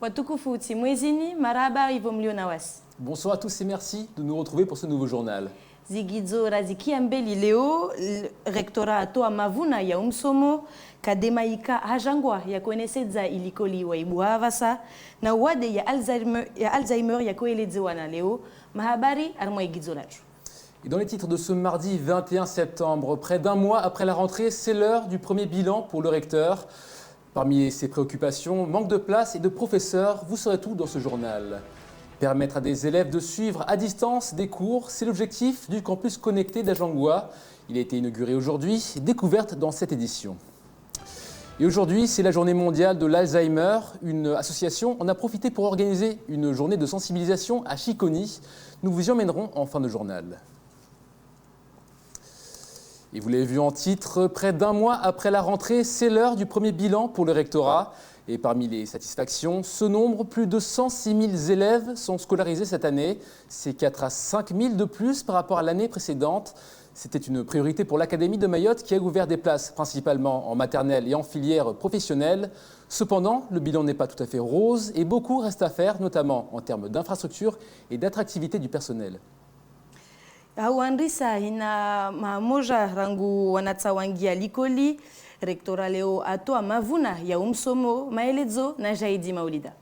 Watukufu Timwezini, maraba ivomlionawas. Bonsoir à tous et merci de nous retrouver pour ce nouveau journal. Zigidzo Raziki Ambeli Leo, rectorato Mavuna ya umsomo, kademaika hajangwa ya kueneseza ilikoli wa ibuhavasa, na wade ya Alzheimer ya koeledziwana leo, mahabari armoi gidzolatru. Et dans les titres de ce mardi 21 septembre, près d'un mois après la rentrée, c'est l'heure du premier bilan pour le recteur. Parmi ses préoccupations, manque de place et de professeurs, vous saurez tout dans ce journal. Permettre à des élèves de suivre à distance des cours, c'est l'objectif du campus connecté d'Ajangwa. Il a été inauguré aujourd'hui, découverte dans cette édition. Et aujourd'hui, c'est la journée mondiale de l'Alzheimer. Une association en a profité pour organiser une journée de sensibilisation à Chiconi. Nous vous y emmènerons en fin de journal. Et vous l'avez vu en titre, près d'un mois après la rentrée, c'est l'heure du premier bilan pour le rectorat. Et parmi les satisfactions, ce nombre, plus de 106 000 élèves sont scolarisés cette année. C'est 4 à 5 000 de plus par rapport à l'année précédente. C'était une priorité pour l'Académie de Mayotte qui a ouvert des places principalement en maternelle et en filière professionnelle. Cependant, le bilan n'est pas tout à fait rose et beaucoup reste à faire, notamment en termes d'infrastructures et d'attractivité du personnel. Hauandrisa ina mamoja rangu wanatsawangia likoli rektora leo atoa mavuna ya umsomo maelezo na Jaidi Maulida.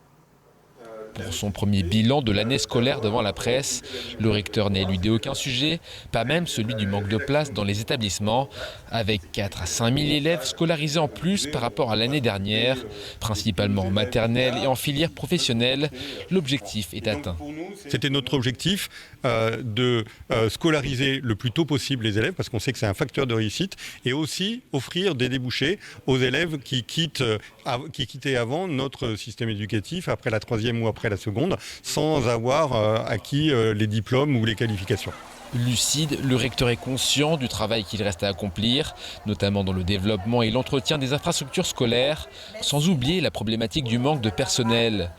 Pour son premier bilan de l'année scolaire devant la presse, le recteur n'a éludé aucun sujet, pas même celui du manque de place dans les établissements, avec 4 à 5 000 élèves scolarisés en plus par rapport à l'année dernière, principalement en maternelle et en filière professionnelle. L'objectif est atteint. C'était notre objectif de scolariser le plus tôt possible les élèves, parce qu'on sait que c'est un facteur de réussite, et aussi offrir des débouchés aux élèves qui quittaient avant notre système éducatif, après la troisième ou après la seconde, sans avoir acquis les diplômes ou les qualifications. Lucide, le recteur est conscient du travail qu'il reste à accomplir, notamment dans le développement et l'entretien des infrastructures scolaires, sans oublier la problématique du manque de personnel.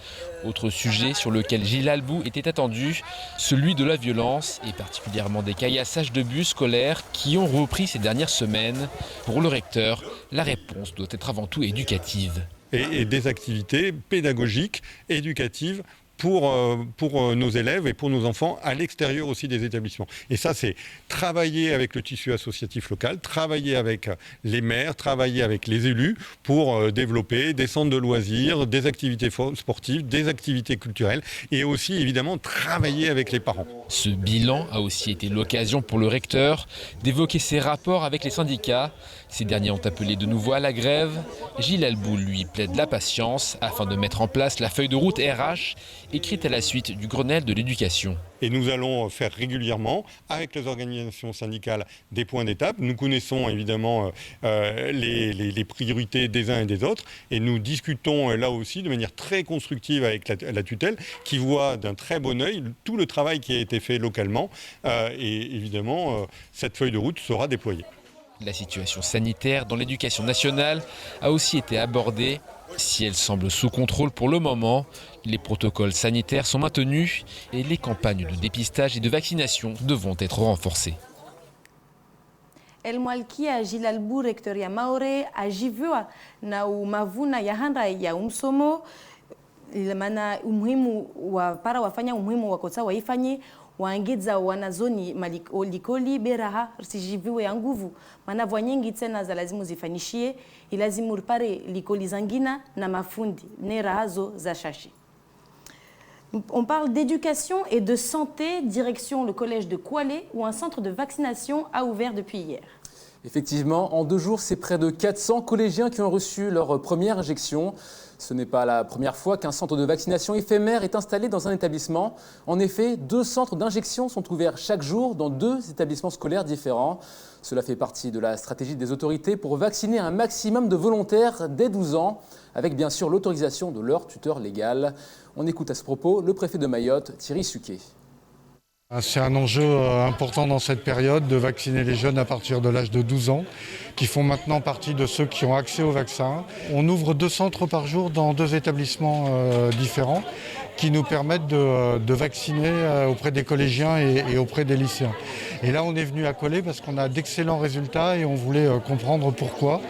Autre sujet sur lequel Gilles Albou était attendu, celui de la violence et particulièrement des caillassages de bus scolaires qui ont repris ces dernières semaines. Pour le recteur, la réponse doit être avant tout éducative. Et des activités pédagogiques, éducatives, pour nos élèves et pour nos enfants à l'extérieur aussi des établissements. Et ça, c'est travailler avec le tissu associatif local, travailler avec les maires, travailler avec les élus pour développer des centres de loisirs, des activités sportives, des activités culturelles et aussi évidemment travailler avec les parents. Ce bilan a aussi été l'occasion pour le recteur d'évoquer ses rapports avec les syndicats. Ces derniers ont appelé de nouveau à la grève. Gilles Albou, lui, plaide la patience afin de mettre en place la feuille de route RH écrite à la suite du Grenelle de l'éducation. Et nous allons faire régulièrement, avec les organisations syndicales, des points d'étape. Nous connaissons évidemment les priorités des uns et des autres. Et nous discutons là aussi de manière très constructive avec la tutelle, qui voit d'un très bon œil tout le travail qui a été fait localement. Et évidemment, cette feuille de route sera déployée. La situation sanitaire dans l'éducation nationale a aussi été abordée. Si elle semble sous contrôle pour le moment, les protocoles sanitaires sont maintenus et les campagnes de dépistage et de vaccination devront être renforcées. El Malkia Gilles Albou recteur ya Maore ajiviwa na umavuna ya handa ya umsomo maana umuhimu wa para wafanya umuhimu wa kota waifanye waangeza wanazoni likoli beraha sijiviwe ya nguvu maana vwa nyingi tena za lazimu zifanyishie ilazimu ripare likoli zangina na mafundi nera hazo za shashi. On parle d'éducation et de santé, direction le collège de Koualé où un centre de vaccination a ouvert depuis hier. Effectivement, en 2 jours, c'est près de 400 collégiens qui ont reçu leur première injection. Ce n'est pas la première fois qu'un centre de vaccination éphémère est installé dans un établissement. En effet, 2 centres d'injection sont ouverts chaque jour dans 2 établissements scolaires différents. Cela fait partie de la stratégie des autorités pour vacciner un maximum de volontaires dès 12 ans, avec bien sûr l'autorisation de leur tuteur légal. On écoute à ce propos le préfet de Mayotte, Thierry Suquet. C'est un enjeu important dans cette période de vacciner les jeunes à partir de l'âge de 12 ans, qui font maintenant partie de ceux qui ont accès au vaccin. On ouvre 2 centres par jour dans 2 établissements différents qui nous permettent de vacciner auprès des collégiens et auprès des lycéens. Et là, on est venu à Collet parce qu'on a d'excellents résultats et on voulait comprendre pourquoi.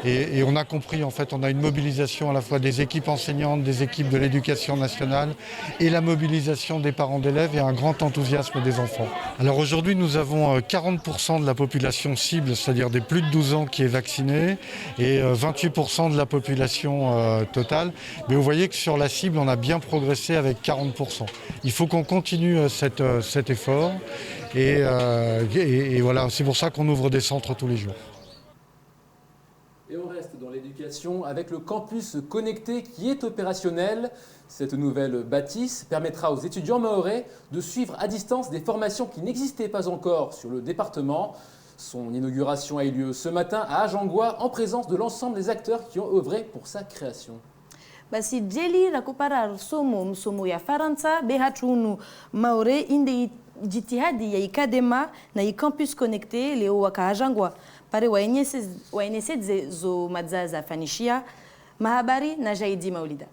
Et on a compris, en fait, on a une mobilisation à la fois des équipes enseignantes, des équipes de l'éducation nationale et la mobilisation des parents d'élèves et un grand enthousiasme des enfants. Alors aujourd'hui, nous avons 40% de la population cible, c'est-à-dire des plus de 12 ans qui est vaccinée et 28% de la population totale. Mais vous voyez que sur la cible, on a bien progressé avec 40%. Il faut qu'on continue cet effort et voilà, c'est pour ça qu'on ouvre des centres tous les jours. Et on reste dans l'éducation avec le campus connecté qui est opérationnel. Cette nouvelle bâtisse permettra aux étudiants mahorais de suivre à distance des formations qui n'existaient pas encore sur le département. Son inauguration a eu lieu ce matin à Ajangwa en présence de l'ensemble des acteurs qui ont œuvré pour sa création. Basi jeli la kupara msomo ya Faransa behatu maore inde jitihadi ya ikadema na campus connecté leo wakaajangwa pare waenese zo madzaza fanishia mahabari na jaidi maulida.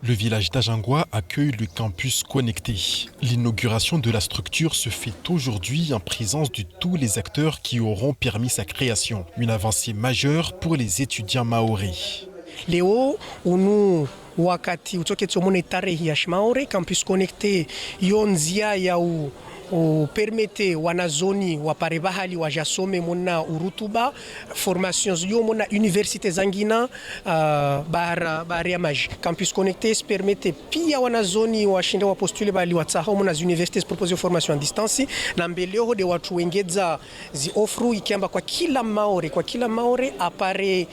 Le village d'Ajangwa accueille le campus connecté. L'inauguration de la structure se fait aujourd'hui en présence de tous les acteurs qui auront permis sa création. Une avancée majeure pour les étudiants maoris. Leo unu wakati utoke tumone tarehe ya Maore campus connecté yonzia ya permete wanazoni wapare bahali wajasome mona urutuba formations yo mona université zangina bara ya maji campus connecté permete pia wanazoni washinde wapostule bali watsaha mona universités proposer formation à distance na mbeleo de watu wengeza zi offre ikiamba kwa kila maore apare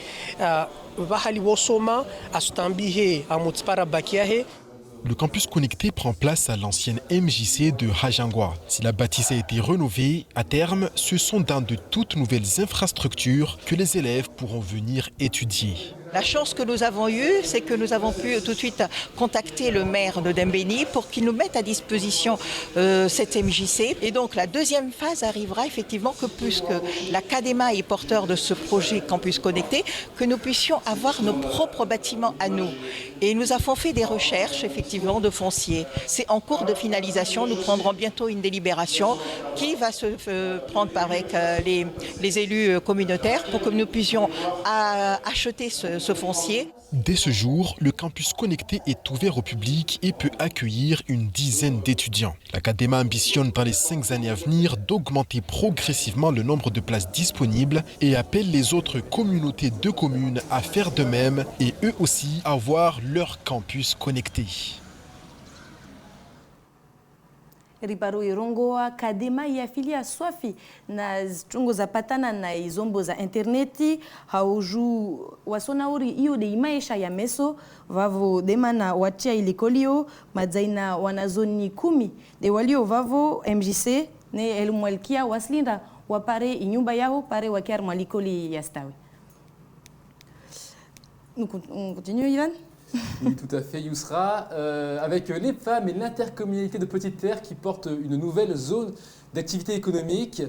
bahali wosoma astambihe amutspara bakiahe. Le campus connecté prend place à l'ancienne MJC de Ajangwa. Si la bâtisse a été rénovée, à terme, ce sont dans de toutes nouvelles infrastructures que les élèves pourront venir étudier. La chance que nous avons eue, c'est que nous avons pu tout de suite contacter le maire de Dembéni pour qu'il nous mette à disposition cette MJC. Et donc la deuxième phase arrivera effectivement que puisque la CADEMA est porteur de ce projet Campus Connecté, que nous puissions avoir nos propres bâtiments à nous. Et nous avons fait des recherches effectivement de foncier. C'est en cours de finalisation, nous prendrons bientôt une délibération qui va se prendre avec les élus communautaires pour que nous puissions acheter ce foncier. Dès ce jour, le campus connecté est ouvert au public et peut accueillir une dizaine d'étudiants. La CADEMA ambitionne dans les 5 années à venir d'augmenter progressivement le nombre de places disponibles et appelle les autres communautés de communes à faire de même et eux aussi à avoir leur campus connecté. Riparo irongoa CADEMA iafilia swafi na chungo za patana na izombo za interneti hauju wasonauri iyo de imaisha ya meso vavo demana watia ilikolio madzaina wanazoni 10 de walio vavo MJC ne elmwalkia waslinda wapare inyumba yao pare wakiar mwalikoli yastawi. On continue Ivan. Oui, tout à fait, Yousra. Avec les femmes et l'intercommunalité de Petite Terre qui porte une nouvelle zone d'activité économique,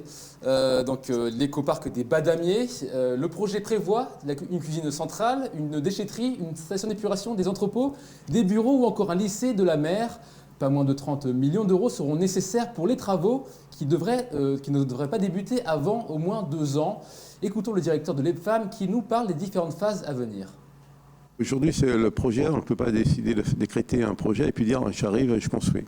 donc l'écoparc des Badamiers. Le projet prévoit une cuisine centrale, une déchetterie, une station d'épuration, des entrepôts, des bureaux ou encore un lycée de la mer. Pas moins de 30 millions d'euros seront nécessaires pour les travaux qui ne devraient pas débuter avant au moins 2 ans. Écoutons le directeur de l'EPFAM qui nous parle des différentes phases à venir. Aujourd'hui, c'est le projet, on ne peut pas décider de décréter un projet et puis dire j'arrive, je construis.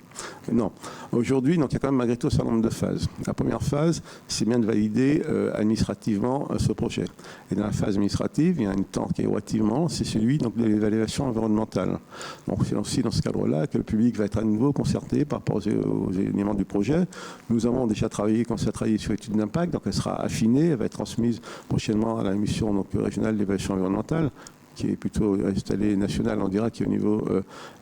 Non. Aujourd'hui, donc, il y a quand même malgré tout un certain nombre de phases. La première phase, c'est bien de valider administrativement ce projet. Et dans la phase administrative, il y a un temps qui est relativement, c'est celui donc, de l'évaluation environnementale. Donc c'est aussi dans ce cadre-là que le public va être à nouveau concerté par rapport aux éléments du projet. Nous avons déjà commencé à travailler sur l'étude d'impact, donc elle sera affinée, elle va être transmise prochainement à la mission donc, régionale d'évaluation environnementale, qui est plutôt installé national, on dira, qui est au niveau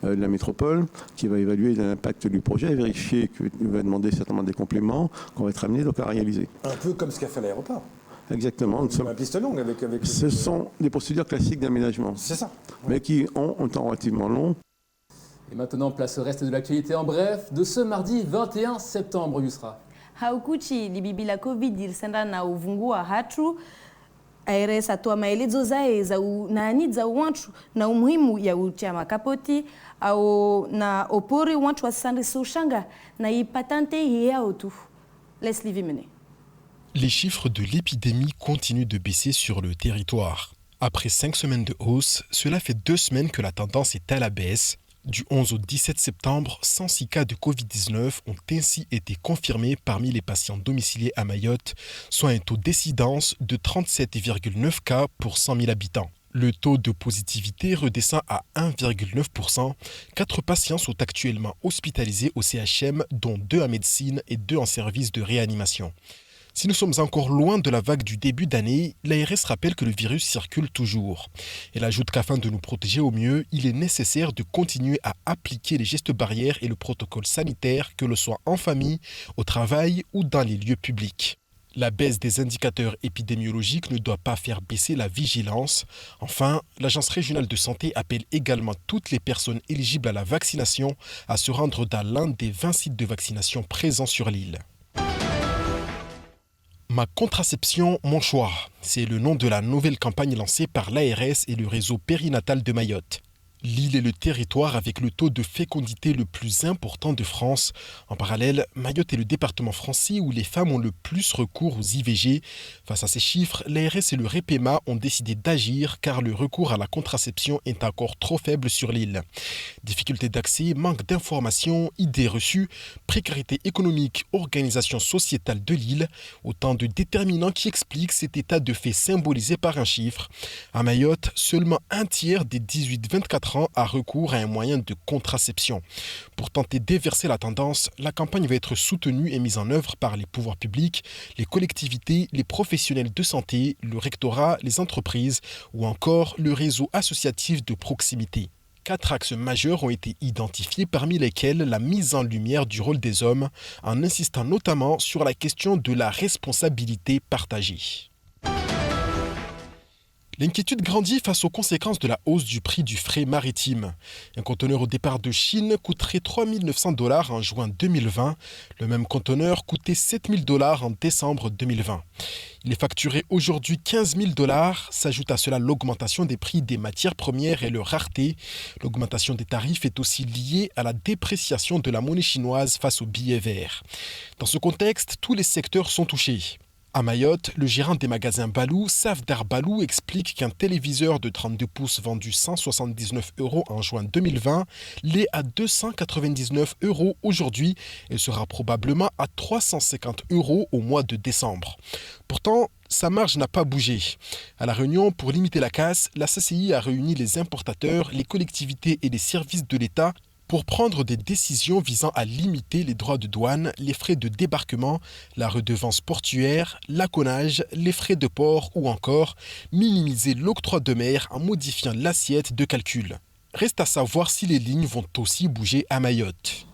de la métropole, qui va évaluer l'impact du projet et vérifier qu'il va demander certainement des compléments qu'on va être amené donc à réaliser. Un peu comme ce qu'a fait l'aéroport. Exactement. La piste longue avec ce sont des procédures classiques d'aménagement. C'est ça. Mais qui ont un temps relativement long. Et maintenant, place au reste de l'actualité en bref de ce mardi 21 septembre, Yusra. Haukuchi libibila Covid ilisenda na uvungua hatu ARS atoa maelezo zae za nani za watu na umuhimu ya uchama kapoti au na opori watu wasande sushanga na ipatante yao tu Leslie Vimene. Les chiffres de l'épidémie continuent de baisser sur le territoire. Après 5 semaines de hausse, cela fait 2 semaines que la tendance est à la baisse. Du 11 au 17 septembre, 106 cas de Covid-19 ont ainsi été confirmés parmi les patients domiciliés à Mayotte, soit un taux d'incidence de 37,9 cas pour 100 000 habitants. Le taux de positivité redescend à 1,9%. 4 patients sont actuellement hospitalisés au CHM, dont 2 en médecine et 2 en service de réanimation. Si nous sommes encore loin de la vague du début d'année, l'ARS rappelle que le virus circule toujours. Elle ajoute qu'afin de nous protéger au mieux, il est nécessaire de continuer à appliquer les gestes barrières et le protocole sanitaire, que le soit en famille, au travail ou dans les lieux publics. La baisse des indicateurs épidémiologiques ne doit pas faire baisser la vigilance. Enfin, l'Agence régionale de santé appelle également toutes les personnes éligibles à la vaccination à se rendre dans l'un des 20 sites de vaccination présents sur l'île. Ma contraception, mon choix, c'est le nom de la nouvelle campagne lancée par l'ARS et le réseau périnatal de Mayotte. L'île est le territoire avec le taux de fécondité le plus important de France. En parallèle, Mayotte est le département français où les femmes ont le plus recours aux IVG. Face à ces chiffres, l'ARS et le REPEMA ont décidé d'agir car le recours à la contraception est encore trop faible sur l'île. Difficultés d'accès, manque d'informations, idées reçues, précarité économique, organisation sociétale de l'île, autant de déterminants qui expliquent cet état de fait symbolisé par un chiffre. À Mayotte, seulement un tiers des 18-24 ans a recours à un moyen de contraception. Pour tenter d'inverser la tendance, la campagne va être soutenue et mise en œuvre par les pouvoirs publics, les collectivités, les professionnels de santé, le rectorat, les entreprises ou encore le réseau associatif de proximité. 4 axes majeurs ont été identifiés, parmi lesquels la mise en lumière du rôle des hommes, en insistant notamment sur la question de la responsabilité partagée. L'inquiétude grandit face aux conséquences de la hausse du prix du fret maritime. Un conteneur au départ de Chine coûterait 3 900 $ en juin 2020. Le même conteneur coûtait 7 000 $ en décembre 2020. Il est facturé aujourd'hui 15 000 $. S'ajoute à cela l'augmentation des prix des matières premières et leur rareté. L'augmentation des tarifs est aussi liée à la dépréciation de la monnaie chinoise face au billet vert. Dans ce contexte, tous les secteurs sont touchés. À Mayotte, le gérant des magasins Balou, Safdar Balou, explique qu'un téléviseur de 32 pouces vendu 179 € en juin 2020 l'est à 299 € aujourd'hui et sera probablement à 350 € au mois de décembre. Pourtant, sa marge n'a pas bougé. À La Réunion, pour limiter la casse, la CCI a réuni les importateurs, les collectivités et les services de l'État pour prendre des décisions visant à limiter les droits de douane, les frais de débarquement, la redevance portuaire, l'acconnage, les frais de port ou encore minimiser l'octroi de mer en modifiant l'assiette de calcul. Reste à savoir si les lignes vont aussi bouger à Mayotte.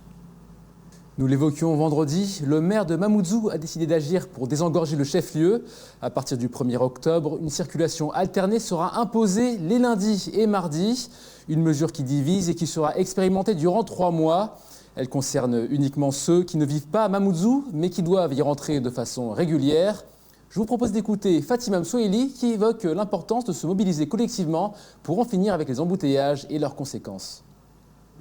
Nous l'évoquions vendredi, le maire de Mamoudzou a décidé d'agir pour désengorger le chef-lieu. À partir du 1er octobre, une circulation alternée sera imposée les lundis et mardis. Une mesure qui divise et qui sera expérimentée durant 3 mois. Elle concerne uniquement ceux qui ne vivent pas à Mamoudzou, mais qui doivent y rentrer de façon régulière. Je vous propose d'écouter Fatima Msoueli qui évoque l'importance de se mobiliser collectivement pour en finir avec les embouteillages et leurs conséquences.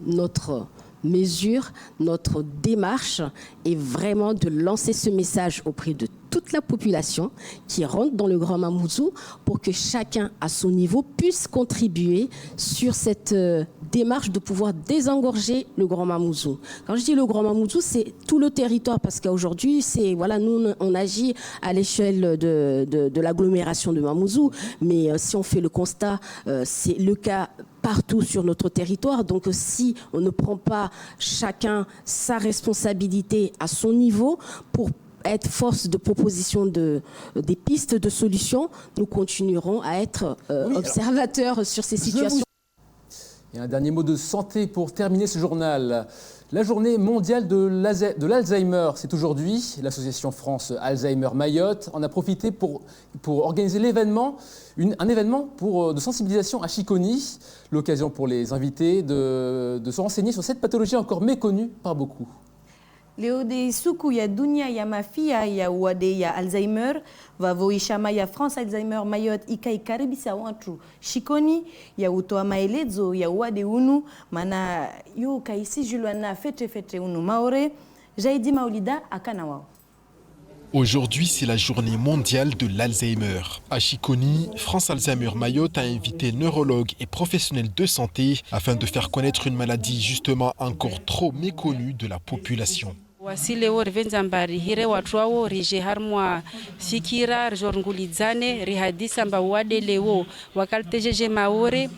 Notre mesure, notre démarche est vraiment de lancer ce message auprès de toute la population qui rentre dans le Grand Mamoudzou pour que chacun à son niveau puisse contribuer sur cette démarche de pouvoir désengorger le Grand Mamoudzou. Quand je dis le Grand Mamoudzou, c'est tout le territoire parce qu'aujourd'hui, nous on agit à l'échelle de l'agglomération de Mamoudzou, mais si on fait le constat, c'est le cas partout sur notre territoire. Donc si on ne prend pas chacun sa responsabilité à son niveau pour être force de proposition des pistes de solutions, nous continuerons à être observateurs sur ces situations. Et un dernier mot de santé pour terminer ce journal. La journée mondiale de l'Alzheimer, c'est aujourd'hui. L'association France Alzheimer Mayotte en a profité pour organiser un événement de sensibilisation à Chiconi. L'occasion pour les invités de se renseigner sur cette pathologie encore méconnue par beaucoup. Leo de suku ya dunia ya mafia ya wade ya Alzheimer vavoishama ya France Alzheimer Mayotte ikaikaribisha watu Chiconi ya utoa maelezo ya wade unu mana yo kaisi julwana fete unu maore Jaidi Maulida akana wao. Aujourd'hui, c'est la journée mondiale de l'Alzheimer. À Chiconi, France Alzheimer Mayotte a invité neurologues et professionnels de santé afin de faire connaître une maladie justement encore trop méconnue de la population. Wasile wo rivendzambari hire watu wao rije harmwa fikira rjorngulidzane rihadisa mba wade lewo wakaltejeje maore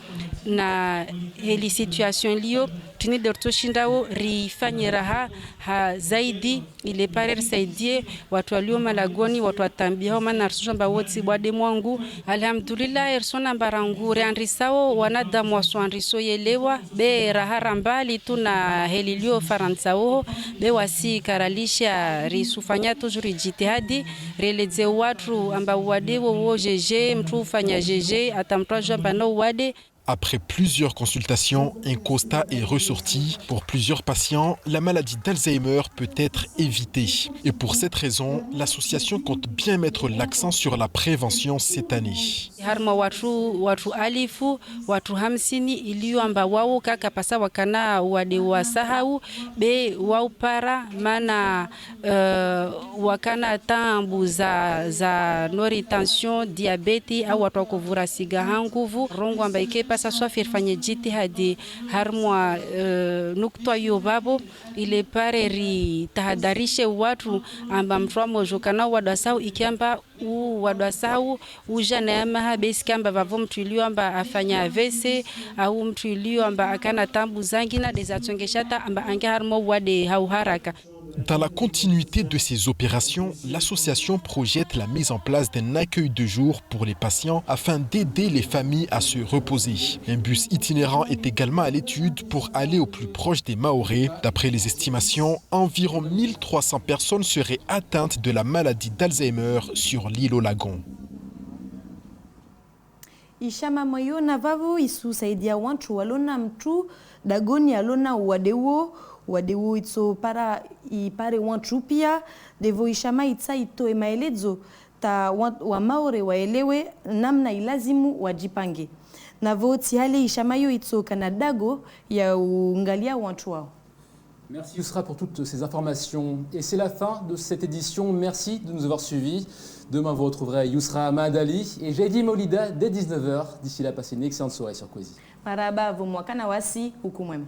na heli situation liyo tini dortoshindawo rifanyira ha zaidi ile parer saidie watu walio malagoni watu watambia mana arsushamba wotsi bwade mwangu alhamdulillah ersona mbarangure andrisawo wanadamu waswanriso yelewa be raharambali tuna heli liyo faransawo be wasi karalisha risufanya tujuri jitihadi releze watu amba wadewo wo jeje mtu ufanya jeje atamtwaje amba no wade. Après plusieurs consultations, un constat est ressorti. Pour plusieurs patients, la maladie d'Alzheimer peut être évitée. Et pour cette raison, l'association compte bien mettre l'accent sur la prévention cette année. Harma watu alifu watu 50 iliyo amba wao kaka pasa wakana wade wasahau be wao para mana wakana tambu za no retention diabete au watu kuvura siga nguvu rongo amba ikepa sasa firfanye jitihadi harmwa nukto yobabo ile pare ri tahadharishe watu amba mtwamo jokana wadasau ikiamba wadasau ujana ama besi kamba vavo mtu ilio amba afanya AVC au mtu ilio amba akana tambu zangina dezatsongeshata amba ange harmo wade hauharaka. Dans la continuité de ces opérations, l'association projette la mise en place d'un accueil de jour pour les patients afin d'aider les familles à se reposer. Un bus itinérant est également à l'étude pour aller au plus proche des Mahorais. D'après les estimations, environ 1300 personnes seraient atteintes de la maladie d'Alzheimer sur l'île au Lagon. Ishama moyo na vavu isu saidia wantu walona mtu dagoni alona wadewo itso para ipare wantu pia devo ishama itsa itoe maelezo ta wa maore waelewe namna ilazimu wajipange na voti hali ishama yo itso kanadago ya ungalia wantu wao. Merci Yousra pour toutes ces informations. Et c'est la fin de cette édition. Merci de nous avoir suivis. Demain, vous retrouverez Yousra Ahmad Ali et Jaidi Maulida dès 19h. D'ici là, passez une excellente soirée sur Kwezi. Maraba, vous mwakana wasi, huku mwema.